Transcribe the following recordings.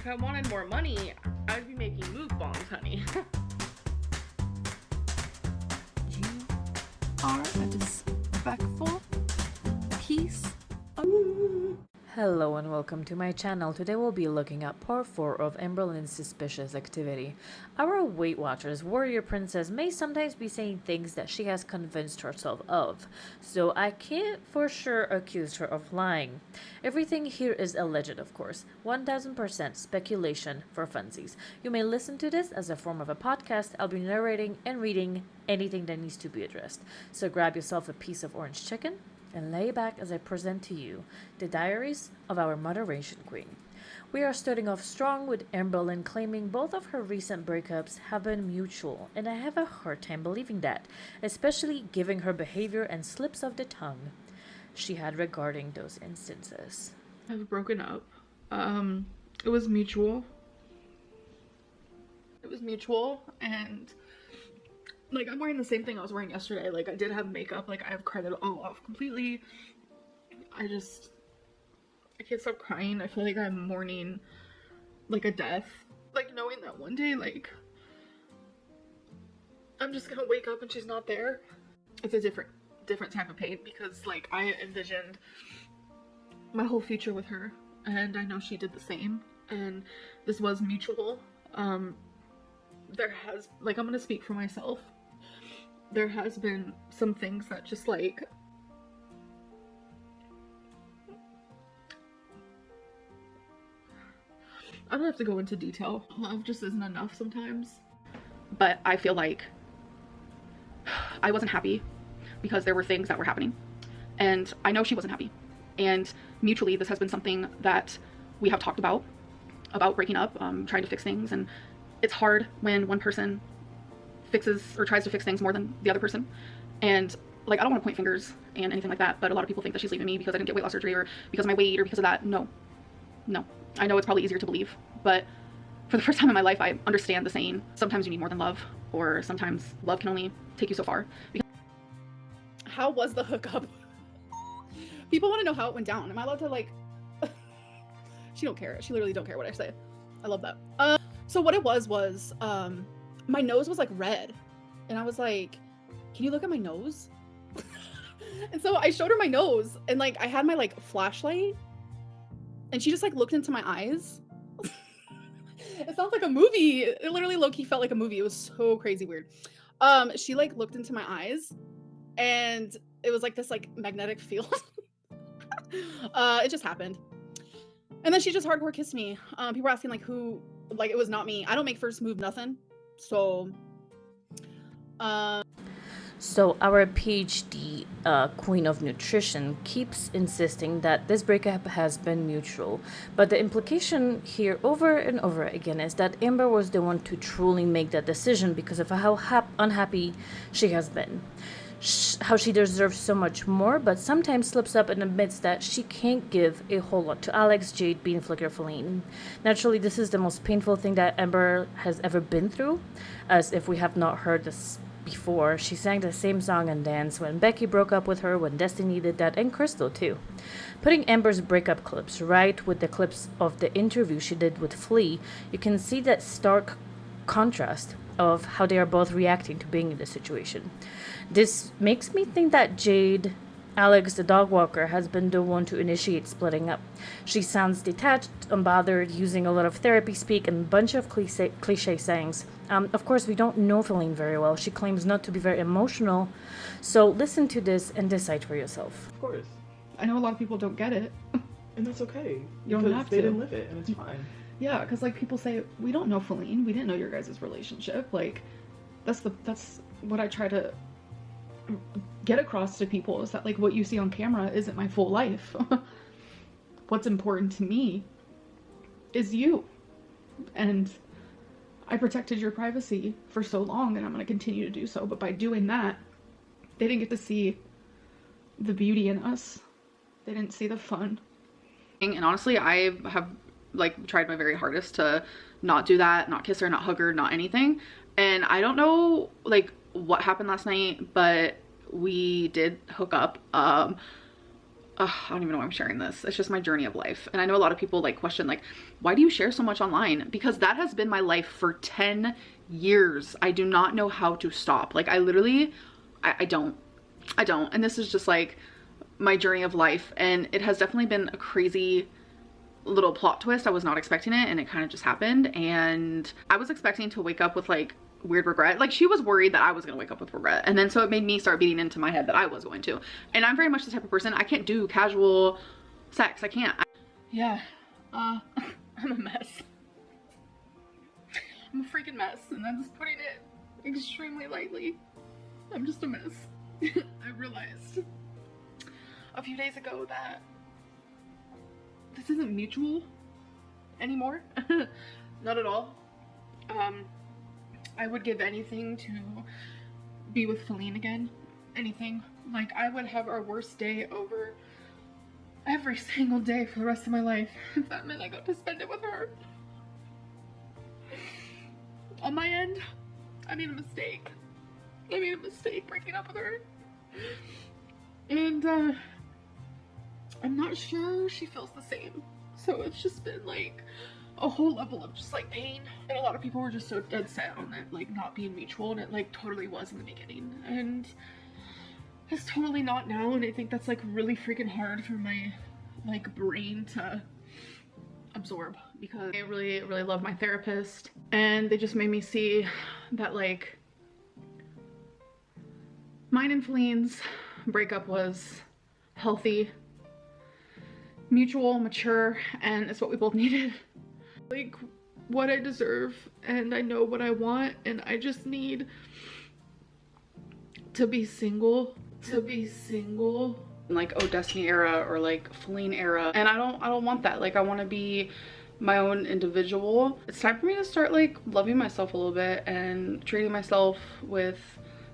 If I wanted more money, I'd be making mukbangs, honey. You are a disrespectful piece of... Hello and welcome to my channel. Today we'll be looking at part 4 of Amberlynn's suspicious activity. Our Weight Watchers warrior princess may sometimes be saying things that she has convinced herself of, so I can't for sure accuse her of lying. Everything here is alleged, of course, 1000% speculation for funsies. You may listen to this as a form of a podcast. I'll be narrating and reading anything that needs to be addressed. So grab yourself a piece of orange chicken and lay back as I present to you the diaries of our moderation queen. We are starting off strong with Amberlynn claiming both of her recent breakups have been mutual, and I have a hard time believing that, especially given her behavior and slips of the tongue she had regarding those instances. I've broken up. It was mutual. And like, I'm wearing the same thing I was wearing yesterday. Like, I did have makeup. Like, I have cried it all off completely. I can't stop crying. I feel like I'm mourning, like, a death. Like, knowing that one day, like, I'm just gonna wake up and she's not there. It's a different type of pain because, like, I envisioned my whole future with her. And I know she did the same. And this was mutual. I'm gonna speak for myself. There has been some things that just, like, I don't have to go into detail. Love just isn't enough sometimes. But I feel like I wasn't happy because there were things that were happening. And I know she wasn't happy. And mutually, this has been something that we have talked about breaking up, trying to fix things. And it's hard when one person fixes or tries to fix things more than the other person. And, like, I don't want to point fingers and anything like that, but a lot of people think that she's leaving me because I didn't get weight loss surgery or because of my weight or because of that. No. I know it's probably easier to believe, but for the first time in my life, I understand the saying, sometimes you need more than love, or sometimes love can only take you so far. How was the hookup? People want to know how it went down. Am I allowed to, like... She don't care. She literally don't care what I say. I love that. So what it was, my nose was, like, red. And I was like, can you look at my nose? And so I showed her my nose. And, like, I had my, like, flashlight. And she just, like, looked into my eyes. It sounds like a movie. It literally low-key felt like a movie. It was so crazy weird. She, like, looked into my eyes. And it was, like, this, like, magnetic field. It just happened. And then she just hardcore kissed me. People were asking, like, who... Like, it was not me. I don't make first move nothing. So our PhD queen of nutrition keeps insisting that this breakup has been mutual, but the implication here over and over again is that Amber was the one to truly make that decision because of how unhappy she has been. How she deserves so much more, but sometimes slips up and admits that she can't give a whole lot to Alex, Jade, Bean, Flicker, Feline. Naturally, this is the most painful thing that Amber has ever been through, as if we have not heard this before. She sang the same song and dance when Becky broke up with her, when Destiny did that, and Crystal too. Putting Amber's breakup clips right with the clips of the interview she did with Flea, you can see that stark contrast of how they are both reacting to being in this situation. This makes me think that Jade, Alex the dog walker, has been the one to initiate splitting up. She sounds detached, unbothered, using a lot of therapy speak and a bunch of cliche sayings. Of course, we don't know Feline very well. She claims not to be very emotional. So listen to this and decide for yourself. Of course. I know a lot of people don't get it. And that's okay. You don't have to. They didn't live it, and it's fine. Yeah, because, like, people say, we don't know Feline. We didn't know your guys' relationship. Like, that's what I try to get across to people, is that, like, what you see on camera isn't my full life. What's important to me is you. And I protected your privacy for so long, and I'm going to continue to do so. But by doing that, they didn't get to see the beauty in us. They didn't see the fun. And honestly, I have, like, tried my very hardest to not do that, not kiss her, not hug her, not anything. And I don't know, like, what happened last night, but we did hook up. I don't even know why I'm sharing this. It's just my journey of life. And I know a lot of people like question like, why do you share so much online? Because that has been my life for 10 years. I do not know how to stop. Like I literally, I don't. And this is just like my journey of life. And it has definitely been a crazy little plot twist. I was not expecting it, and it kind of just happened. And I was expecting to wake up with like weird regret. Like she was worried that I was gonna wake up with regret, and then so it made me start beating into my head that I was going to. And I'm very much the type of person, I can't do casual sex. I can't. Yeah, I'm a mess. I'm a freaking mess, and I'm just putting it extremely lightly. I'm just a mess. I realized a few days ago that this isn't mutual anymore. Not at all. I would give anything to be with Feline again. Anything. Like, I would have our worst day over every single day for the rest of my life if that meant I got to spend it with her. On my end, I made a mistake. I made a mistake breaking up with her. And, I'm not sure she feels the same. So it's just been like a whole level of just like pain. And a lot of people were just so dead set on it like not being mutual, and it like totally was in the beginning. And it's totally not now, and I think that's like really freaking hard for my like brain to absorb, because I really love my therapist, and they just made me see that like mine and Feline's breakup was healthy, mutual, mature, and it's what we both needed. Like what I deserve, and I know what I want, and I just need to be single. Like Oh Destiny era or like Feline era, and I don't want that. Like I want to be my own individual. It's time for me to start like loving myself a little bit and treating myself with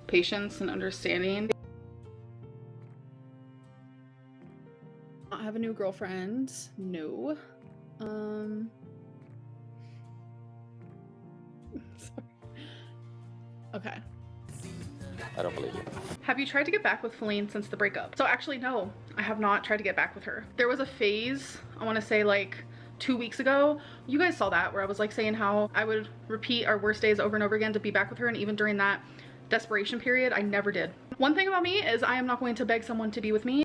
patience and understanding. I have a new girlfriend. No. Sorry. Okay. I don't believe you. Have you tried to get back with Feline since the breakup? So actually, no, I have not tried to get back with her. There was a phase, I want to say like 2 weeks ago. You guys saw that, where I was like saying how I would repeat our worst days over and over again to be back with her, and even during that desperation period, I never did. One thing about me is I am not going to beg someone to be with me.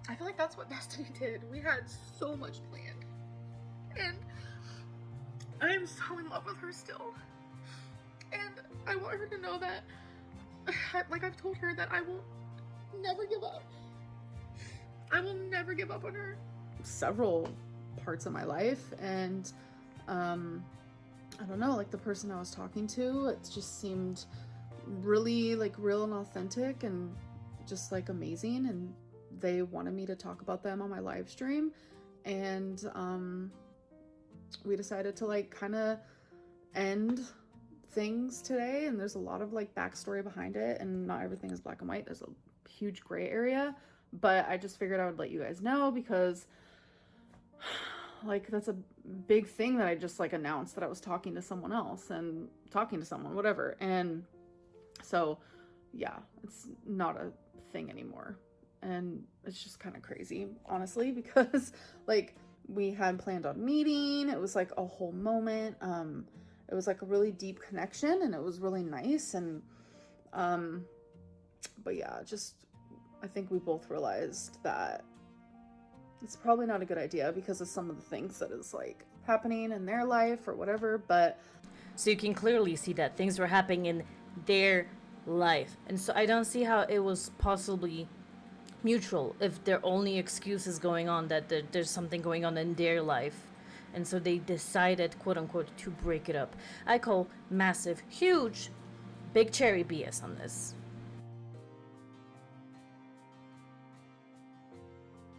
I feel like that's what Destiny did. We had so much planned, and I am so in love with her still. And I want her to know that, like I've told her, that I will never give up. I will never give up on her. Several parts of my life, and I don't know, like the person I was talking to, it just seemed really like real and authentic and just like amazing, and they wanted me to talk about them on my live stream, and we decided to like kind of end things today. And there's a lot of like backstory behind it, and not everything is black and white. There's a huge gray area, but I just figured I would let you guys know, because like that's a big thing that I just like announced, that I was talking to someone else and talking to someone, whatever. And so yeah, it's not a thing anymore, and it's just kind of crazy, honestly, because like we had planned on meeting. It was like a whole moment. It was like a really deep connection, and it was really nice. And but yeah, just I think we both realized that it's probably not a good idea because of some of the things that is like happening in their life or whatever. But So you can clearly see that things were happening in their life. And so I don't see how it was possibly mutual if their only excuse is going on that there's something going on in their life. And so they decided, quote unquote, to break it up. I call massive, huge, big cherry BS on this.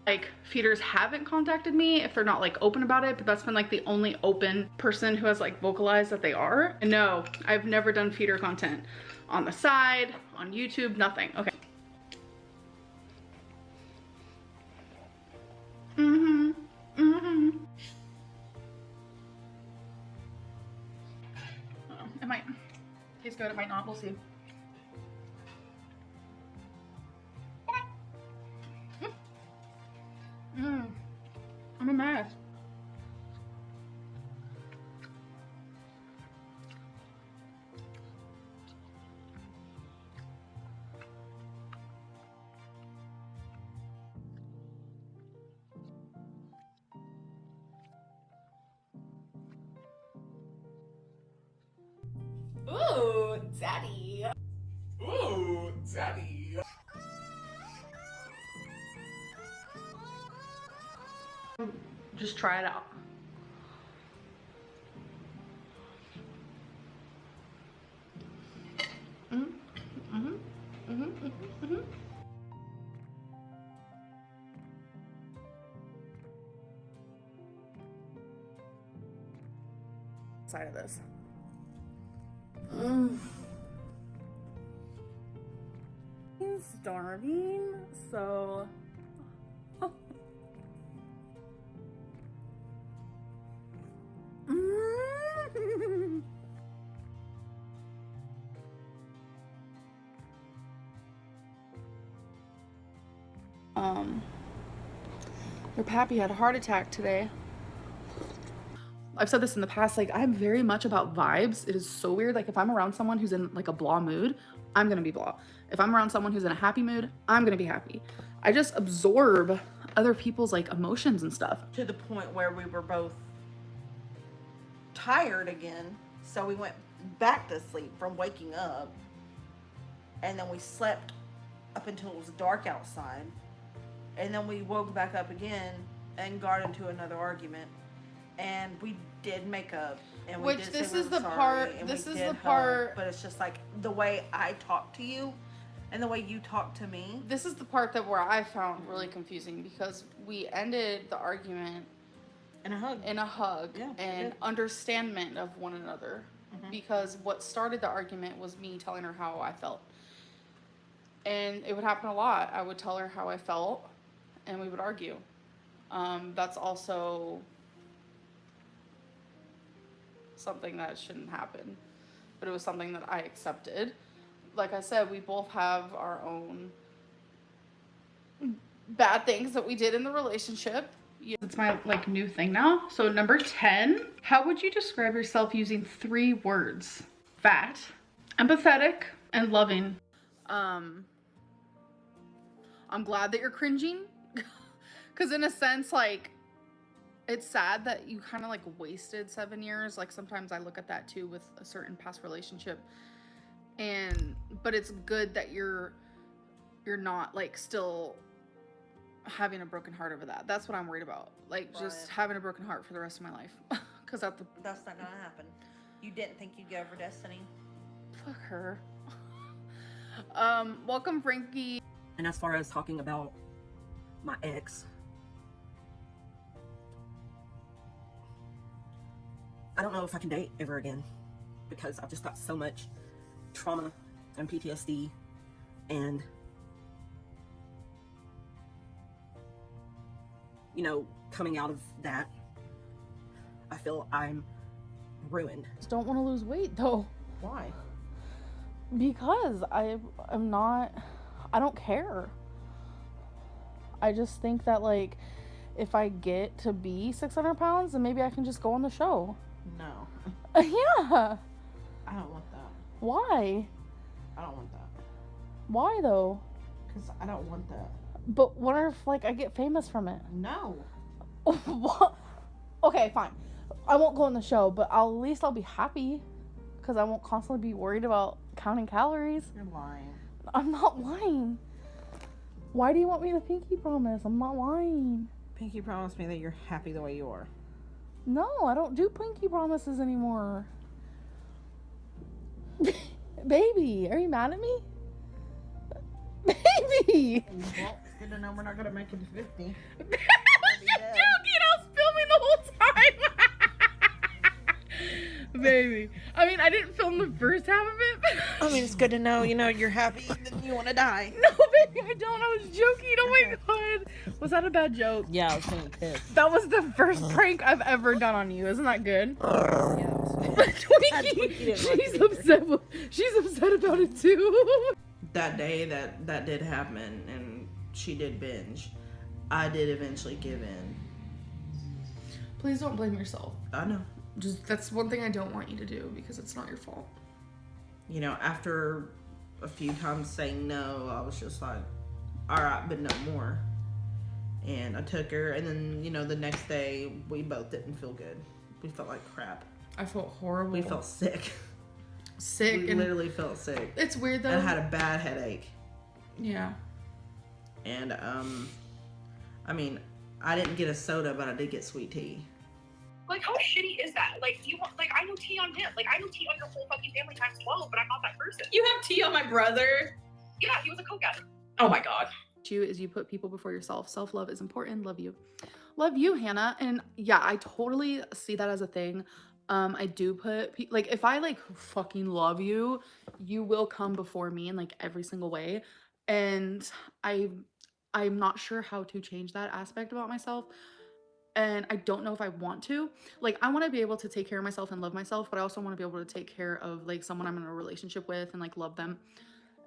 like feeders haven't contacted me if they're not like open about it, but that's been like the only open person who has like vocalized that they are. And no, I've never done feeder content on the side, on YouTube, nothing. Okay. It might taste good, it might not, we'll see. I'm a mess. Ooh, daddy. Ooh, daddy. Just try it out. Side of this. I'm starving, so your pappy had a heart attack today. I've said this in the past, like, I'm very much about vibes. It is so weird. Like, if I'm around someone who's in like a blah mood, I'm gonna be blah. If I'm around someone who's in a happy mood, I'm gonna be happy. I just absorb other people's like emotions and stuff. To the point where we were both tired again, so we went back to sleep from waking up, and then we slept up until it was dark outside, and then we woke back up again and got into another argument, and we did make up, and we Which did this say we is were the sorry, part- and this we is did the hug, part- but it's just like the way I talk to you and the way you talk to me. This is the part that where I found really confusing, because we ended the argument And a hug. in a hug Yeah, we and did. understandment of one another, because what started the argument was me telling her how I felt, and it would happen a lot. I would tell her how I felt, and we would argue. That's also something that shouldn't happen, but it was something that I accepted. Like I said, we both have our own bad things that we did in the relationship. It's my like new thing now. So number 10, how would you describe yourself using 3 words? Fat, empathetic, and loving. I'm glad that you're cringing, because in a sense, like, it's sad that you kind of like wasted 7 years. Like, sometimes I look at that too with a certain past relationship, but it's good that you're not like still having a broken heart over that. That's what I'm worried about. Like, just Right. having a broken heart for the rest of my life. Because That's not gonna happen. You didn't think you'd go over Destiny. fuck her. Welcome, Frankie. And as far as talking about my ex, I don't know if I can date ever again, because I've just got so much trauma and PTSD, and you know, coming out of that, I feel I'm ruined. Just don't want to lose weight though, Why? because I'm not, I don't care. I just think that, like, if I get to be 600 pounds, then maybe I can just go on the show. No. Yeah. I don't want that. Why? I don't want that. Why though? Because I don't want that. But what if, like, I get famous from it? No. What? Okay, fine. I won't go on the show, but at least I'll be happy, because I won't constantly be worried about counting calories. You're lying. I'm not lying. Why do you want me to pinky promise? I'm not lying. Pinky promised me that you're happy the way you are. No, I don't do pinky promises anymore. Baby, are you mad at me? Baby! Well, good to know we're not gonna make it to 50. You're joking, I was filming the whole time. Baby. I mean, I didn't film the first half of it. I mean, it's good to know, you're happy and you want to die. No, baby, I don't. I was joking. Oh my god. Was that a bad joke? Yeah, I was feeling pissed. That was the first prank I've ever done on you. Isn't that good? Twinkie, she's upset about it too. That day that did happen and she did binge, I did eventually give in. Please don't blame yourself. I know. Just that's one thing I don't want you to do because it's not your fault. You know, after a few times saying no, I was just like, all right, but no more. And I took her, and then, you know, the next day, we both didn't feel good. We felt like crap. I felt horrible. We felt sick. Sick. We literally felt sick. It's weird, though. I had a bad headache. Yeah. And, I mean, I didn't get a soda, but I did get sweet tea. Like, how shitty is that? Like, do you want, like, I know tea on him. Like, I know tea on your whole fucking family times 12, but I'm not that person. You have tea on my brother? Yeah, he was a coke addict. Oh my god. You is you put people before yourself. Self-love is important. Love you. Love you, Hannah. And yeah, I totally see that as a thing. I do put, like, if I, like, fucking love you, you will come before me in, like, every single way. And I'm not sure how to change that aspect about myself. And I don't know if I want to. Like, I want to be able to take care of myself and love myself, but I also want to be able to take care of, like, someone I'm in a relationship with and, like, love them.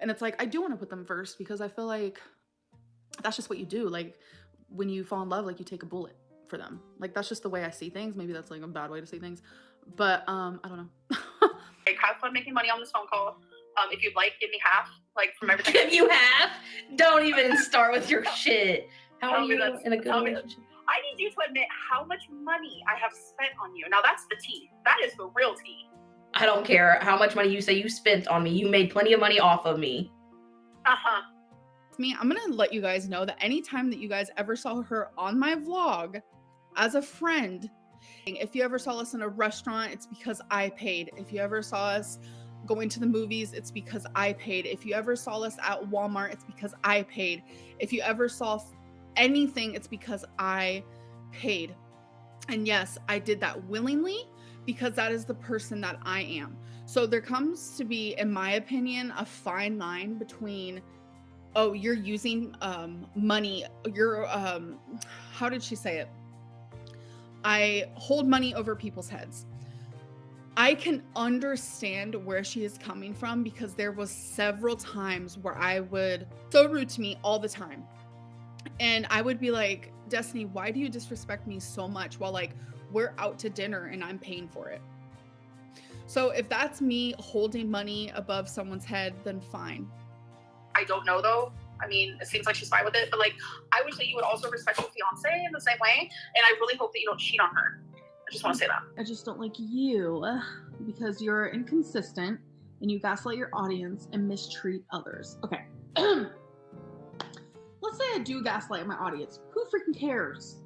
And it's like, I do want to put them first because I feel like that's just what you do. Like, when you fall in love, like, you take a bullet for them. Like, that's just the way I see things. Maybe that's, like, a bad way to see things. But, I don't know. Like, have fun making money on this phone call. If you'd like, give me half, like, from everything. Give you half? Don't even start with your shit. How are you in a good relationship? I need you to admit how much money I have spent on you. Now, that's the tea. That is the real tea. I don't care how much money you say you spent on me. You made plenty of money off of me. Uh-huh. Me, I'm gonna let you guys know that anytime that you guys ever saw her on my vlog as a friend, if you ever saw us in a restaurant, it's because I paid. If you ever saw us going to the movies, it's because I paid. If you ever saw us at Walmart, it's because I paid. If you ever saw anything, it's because I paid. And yes, I did that willingly because that is the person that I am. So there comes to be, in my opinion, a fine line between, oh, you're using money, you're how did she say it? I hold money over people's heads. I can understand where she is coming from because there was several times where I would, so rude to me all the time. And I would be like, Destiny, why do you disrespect me so much while, like, we're out to dinner and I'm paying for it? So if that's me holding money above someone's head, then fine. I don't know, though. I mean, it seems like she's fine with it. But, like, I wish that you would also respect your fiance in the same way. And I really hope that you don't cheat on her. I just want to say that. I just don't like you because you're inconsistent and you gaslight your audience and mistreat others. Okay. Let's say I do gaslight my audience. Who freaking cares?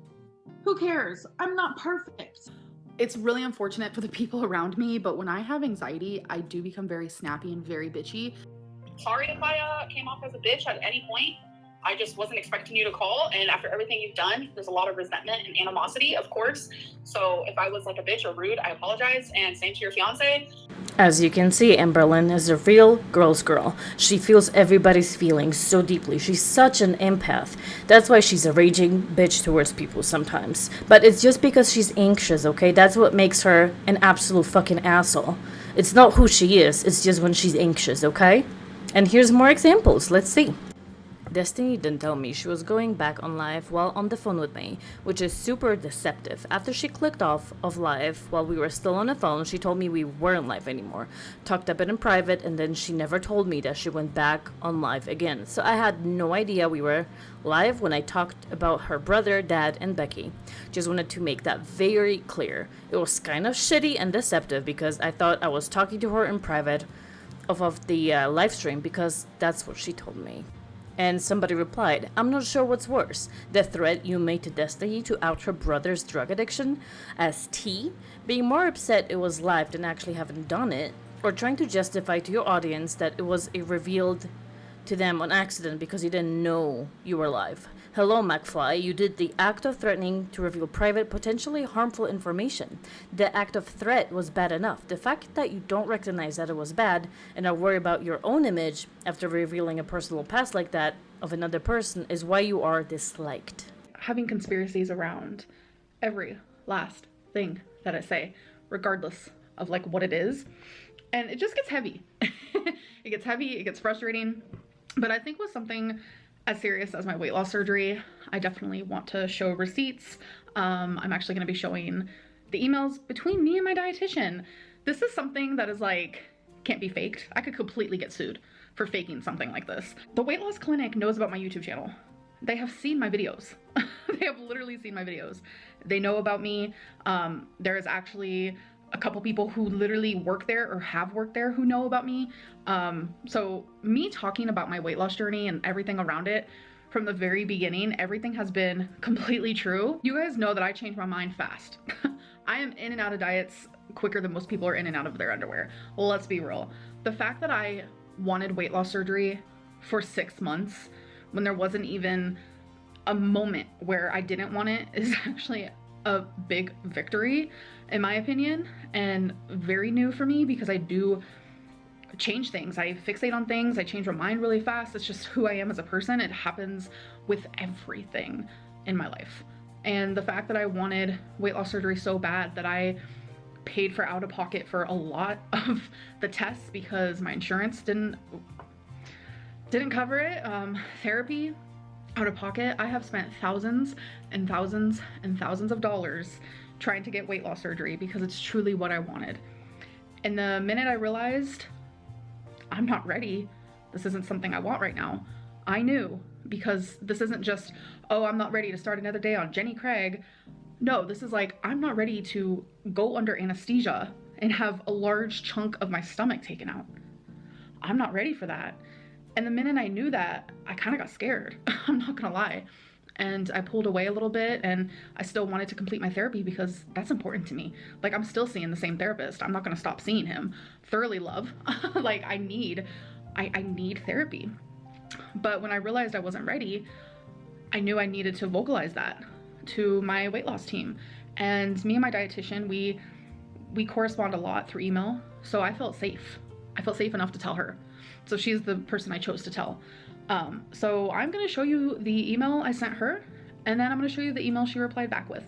Who cares? I'm not perfect. It's really unfortunate for the people around me, but when I have anxiety, I do become very snappy and very bitchy. Sorry if I came off as a bitch at any point. I just wasn't expecting you to call, and after everything you've done, there's a lot of resentment and animosity, of course. So if I was like a bitch or rude, I apologize, and same to your fiance. As you can see, Amberlynn is a real girl's girl. She feels everybody's feelings so deeply. She's such an empath. That's why she's a raging bitch towards people sometimes. But it's just because she's anxious, okay? That's what makes her an absolute fucking asshole. It's not who she is, it's just when she's anxious, okay? And here's more examples. Let's see. Destiny didn't tell me she was going back on live while on the phone with me, which is super deceptive. After she clicked off of live while we were still on the phone, she told me we weren't live anymore. Talked a bit in private, and then she never told me that she went back on live again. So I had no idea we were live when I talked about her brother, dad, and Becky. Just wanted to make that very clear. It was kind of shitty and deceptive because I thought I was talking to her in private off of the live stream because that's what she told me. And somebody replied, I'm not sure what's worse, the threat you made to Destiny to out her brother's drug addiction as T, being more upset it was live than actually having done it, or trying to justify to your audience that it was revealed to them on accident because you didn't know you were live. Hello, McFly, you did the act of threatening to reveal private, potentially harmful information. The act of threat was bad enough. The fact that you don't recognize that it was bad and are worried about your own image after revealing a personal past like that of another person is why you are disliked. Having conspiracies around every last thing that I say, regardless of, like, what it is. And it just gets heavy. It gets heavy, it gets frustrating. But I think with something as serious as my weight loss surgery. I definitely want to show receipts. I'm actually going to be showing the emails between me and my dietitian. This is something that is like, can't be faked. I could completely get sued for faking something like this. The weight loss clinic knows about my YouTube channel. They have seen my videos. They have literally seen my videos. They know about me. There is actually a couple people who literally work there or have worked there who know about me. So me talking about my weight loss journey and everything around it from the very beginning, everything has been completely true. You guys know that I change my mind fast. I am in and out of diets quicker than most people are in and out of their underwear. Well, let's be real. The fact that I wanted weight loss surgery for 6 months when there wasn't even a moment where I didn't want it is actually a big victory in my opinion, and very new for me because I do change things. I fixate on things. I change my mind really fast. It's just who I am as a person. It happens with everything in my life. And the fact that I wanted weight loss surgery so bad that I paid for out of pocket for a lot of the tests because my insurance didn't cover it. Therapy out of pocket. I have spent thousands and thousands and thousands of dollars trying to get weight loss surgery because it's truly what I wanted. And the minute I realized I'm not ready, this isn't something I want right now, I knew, because this isn't just, oh, I'm not ready to start another day on Jenny Craig. No, this is like, I'm not ready to go under anesthesia and have a large chunk of my stomach taken out. I'm not ready for that. And the minute I knew that, I kind of got scared. I'm not gonna lie. And I pulled away a little bit, and I still wanted to complete my therapy because that's important to me. Like, I'm still seeing the same therapist. I'm not gonna stop seeing him. Thoroughly love. Like, I need therapy. But when I realized I wasn't ready, I knew I needed to vocalize that to my weight loss team. And me and my dietitian, we correspond a lot through email. So I felt safe. I felt safe enough to tell her. So she's the person I chose to tell. So I'm gonna show you the email I sent her, and then I'm gonna show you the email she replied back with.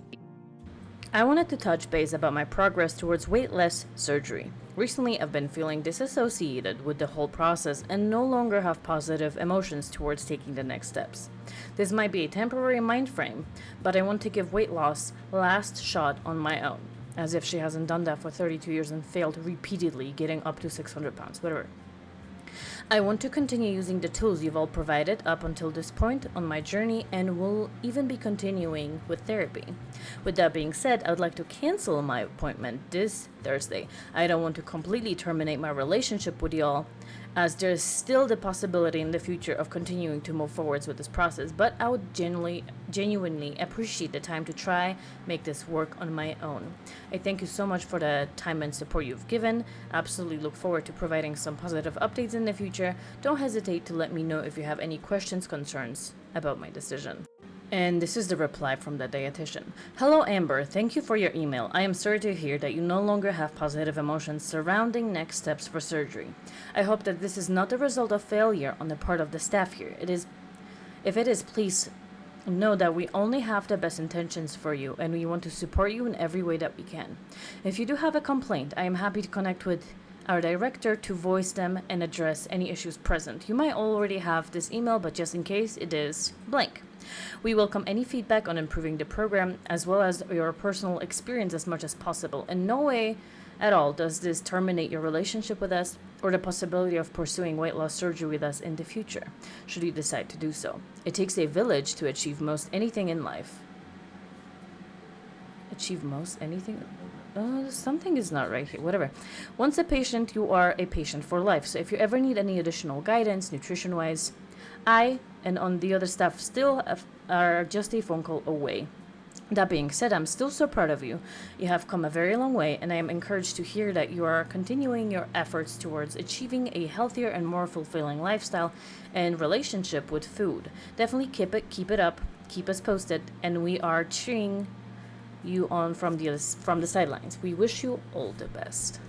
I wanted to touch base about my progress towards weight loss surgery. Recently, I've been feeling disassociated with the whole process and no longer have positive emotions towards taking the next steps. This might be a temporary mind frame, but I want to give weight loss last shot on my own, as if she hasn't done that for 32 years and failed repeatedly, getting up to 600 pounds, whatever. I want to continue using the tools you've all provided up until this point on my journey and will even be continuing with therapy. With that being said, I would like to cancel my appointment this Thursday. I don't want to completely terminate my relationship with y'all, as there's still the possibility in the future of continuing to move forwards with this process, but I would genuinely appreciate the time to try make this work on my own. I thank you so much for the time and support you've given. Absolutely look forward to providing some positive updates in the future. Don't hesitate to let me know if you have any questions, concerns about my decision. And this is the reply from the dietitian. Hello Amber, thank you for your email. I am sorry to hear that you no longer have positive emotions surrounding next steps for surgery. I hope that this is not the result of failure on the part of the staff here. If it is, please know that we only have the best intentions for you and we want to support you in every way that we can. If you do have a complaint, I am happy to connect with our director to voice them and address any issues present. You might already have this email, but just in case, it is blank. We welcome any feedback on improving the program as well as your personal experience as much as possible. In no way at all does this terminate your relationship with us or the possibility of pursuing weight loss surgery with us in the future, should you decide to do so. It takes a village to achieve most anything in life. Achieve most anything? Something is not right here. Whatever. Once a patient, you are a patient for life. So if you ever need any additional guidance, nutrition-wise, I and on the other staff still are just a phone call away. That being said, I'm still so proud of you. You have come a very long way, and I am encouraged to hear that you are continuing your efforts towards achieving a healthier and more fulfilling lifestyle and relationship with food. Definitely keep it up, keep us posted, and we are cheering you on from the sidelines. We wish you all the best.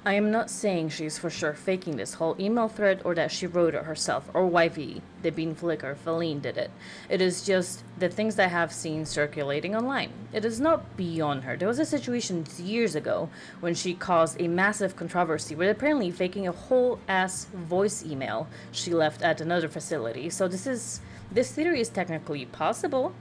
I am not saying she's for sure faking this whole email thread or that she wrote it herself or YV, the Bean Flick or Feline did it. It is just the things I have seen circulating online. It is not beyond her. There was a situation years ago when she caused a massive controversy with apparently faking a whole ass voice email she left at another facility. So this is This theory is technically possible.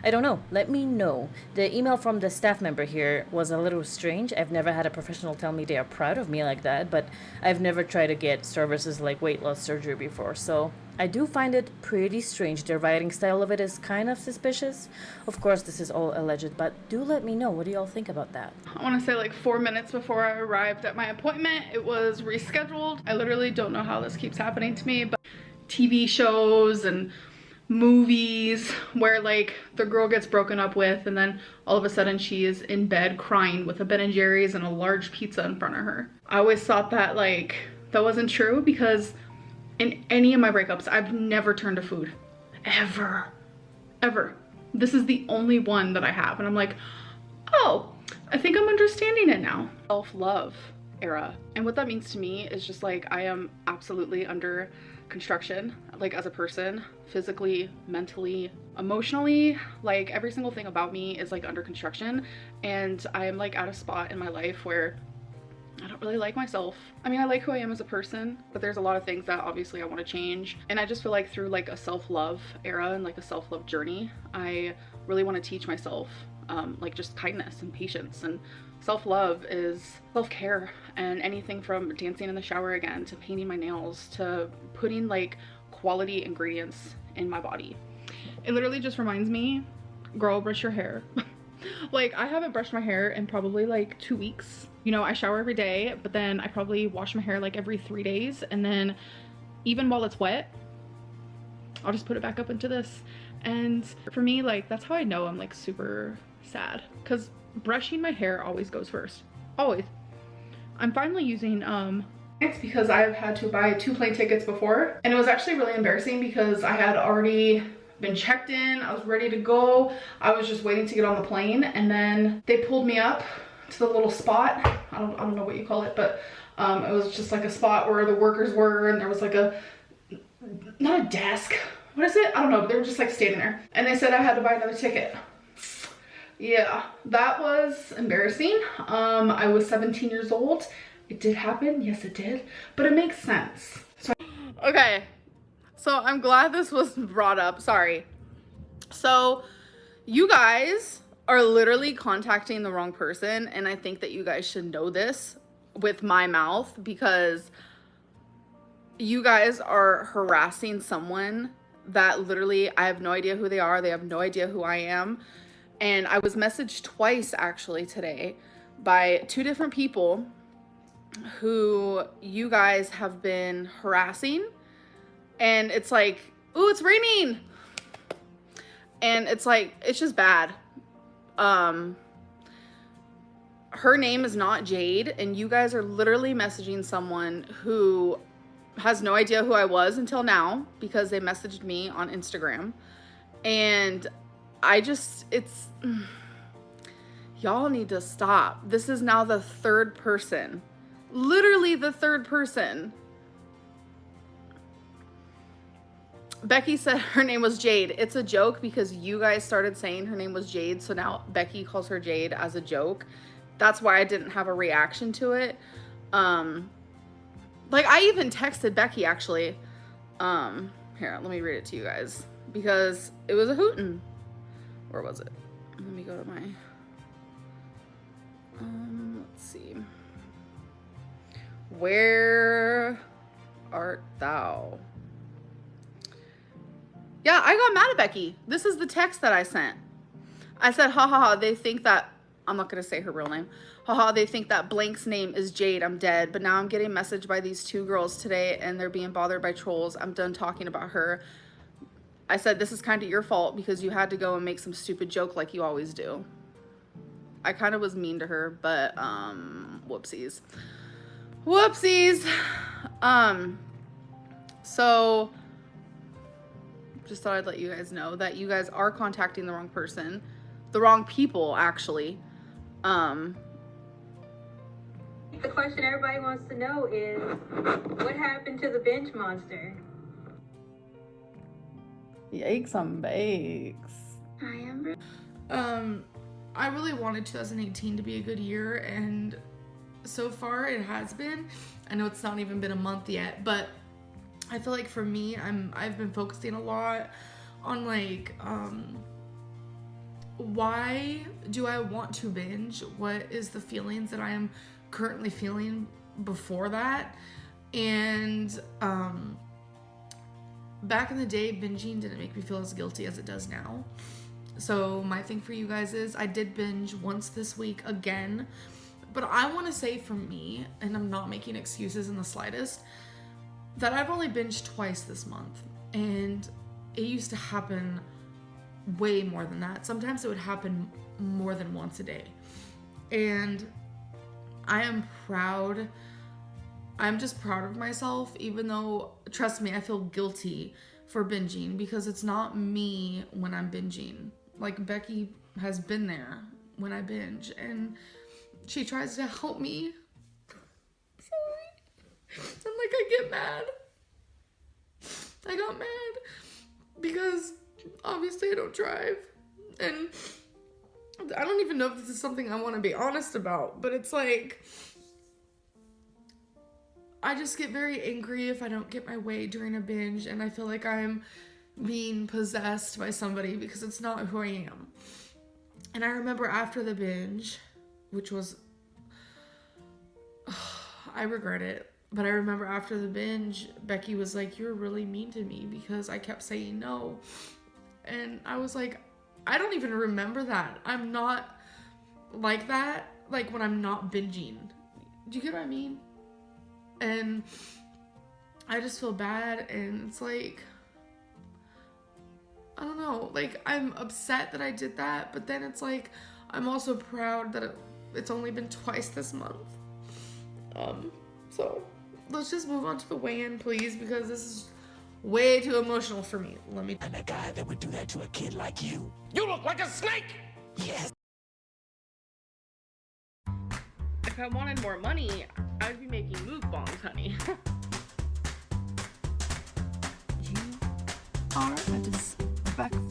I don't know. Let me know. The email from the staff member here was a little strange. I've never had a professional tell me they are proud of me like that, but I've never tried to get services like weight loss surgery before, so I do find it pretty strange. Their writing style of it is kind of suspicious. Of course, this is all alleged, but do let me know. What do y'all think about that? I want to say like 4 minutes before I arrived at my appointment, it was rescheduled. I literally don't know how this keeps happening to me, but TV shows and movies where like the girl gets broken up with and then all of a sudden she is in bed crying with a Ben & Jerry's and a large pizza in front of her. I always thought that like that wasn't true because in any of my breakups, I've never turned to food. Ever. This is the only one that I have. And I'm like, oh, I think I'm understanding it now. Self-love era. And what that means to me is just like I am absolutely under construction, like as a person, physically, mentally, emotionally, like every single thing about me is like under construction. And I am like at a spot in my life where I don't really like myself. I mean, I like who I am as a person, but there's a lot of things that obviously I want to change. And I just feel like through like a self-love era and like a self-love journey, I really want to teach myself like just kindness and patience. And self-love is self-care, and anything from dancing in the shower again to painting my nails to putting like quality ingredients in my body. It literally just reminds me, girl, brush your hair. Like I haven't brushed my hair in probably like 2 weeks. You know, I shower every day, but then I probably wash my hair like every 3 days, and then even while it's wet, I'll just put it back up into this. And for me, like that's how I know I'm like super sad, because brushing my hair always goes first. Always. I'm finally using it's because I've had to buy 2 plane tickets before, and it was actually really embarrassing because I had already been checked in, I was ready to go, I was just waiting to get on the plane, and then they pulled me up to the little spot. I don't know what you call it, but it was just like a spot where the workers were, and there was like a, not a desk, what is it? I don't know, but they were just like standing there, and they said I had to buy another ticket. Yeah, that was embarrassing. I was 17 years old. It did happen, yes it did, but it makes sense. Okay, so I'm glad this was brought up, sorry. So you guys are literally contacting the wrong person, and I think that you guys should know this with my mouth, because you guys are harassing someone that literally I have no idea who they are. They have no idea who I am. And I was messaged twice actually today by 2 different people who you guys have been harassing. And it's like, ooh, it's raining. And it's like, it's just bad. Her name is not Jade, and you guys are literally messaging someone who has no idea who I was until now because they messaged me on Instagram. And y'all need to stop. This is now the 3rd person, literally the 3rd person. Becky said her name was Jade. It's a joke because you guys started saying her name was Jade, so now Becky calls her Jade as a joke. That's why I didn't have a reaction to it. Like I even texted Becky actually. Here, let me read it to you guys because it was a hootin'. Where was it? Let me go to my, let's see. Where art thou? Yeah, I got mad at Becky. This is the text that I sent. I said, ha ha ha, they think that, I'm not gonna say her real name. Haha, they think that blank's name is Jade, I'm dead. But now I'm getting messaged by these 2 girls today and they're being bothered by trolls. I'm done talking about her. I said, this is kind of your fault because you had to go and make some stupid joke like you always do. I kind of was mean to her, but whoopsies. Whoopsies. So just thought I'd let you guys know that you guys are contacting the wrong person. The wrong people, actually. The question everybody wants to know is, what happened to the bench monster? Yikes on bakes. Hi, Amber. I really wanted 2018 to be a good year, and so far it has been. I know it's not even been a month yet, but I feel like for me, I've been focusing a lot on like why do I want to binge? What is the feelings that I am currently feeling before that? And back in the day, binging didn't make me feel as guilty as it does now. So my thing for you guys is I did binge once this week again, but I want to say for me, and I'm not making excuses in the slightest, that I've only binged twice this month, and it used to happen way more than that. Sometimes it would happen more than once a day. And I am proud. I'm just proud of myself, even though, trust me, I feel guilty for binging because it's not me when I'm binging. Like, Becky has been there when I binge, and she tries to help me. Sorry. And like, I get mad. I got mad because obviously I don't drive, and I don't even know if this is something I want to be honest about, but it's like, I just get very angry if I don't get my way during a binge, and I feel like I'm being possessed by somebody because it's not who I am. And I remember after the binge, which was, I regret it, but I remember after the binge, Becky was like, "You were really mean to me because I kept saying no." And I was like, I don't even remember that. I'm not like that, like when I'm not binging. Do you get what I mean? And I just feel bad, and it's like, I don't know, like, I'm upset that I did that, but then it's like, I'm also proud that it's only been twice this month. So let's just move on to the weigh-in, please, because this is way too emotional for me. I'm the guy that would do that to a kid like you. You look like a snake! Yes. If I wanted more money, I'd be making mukbangs, honey. You are a disrespectful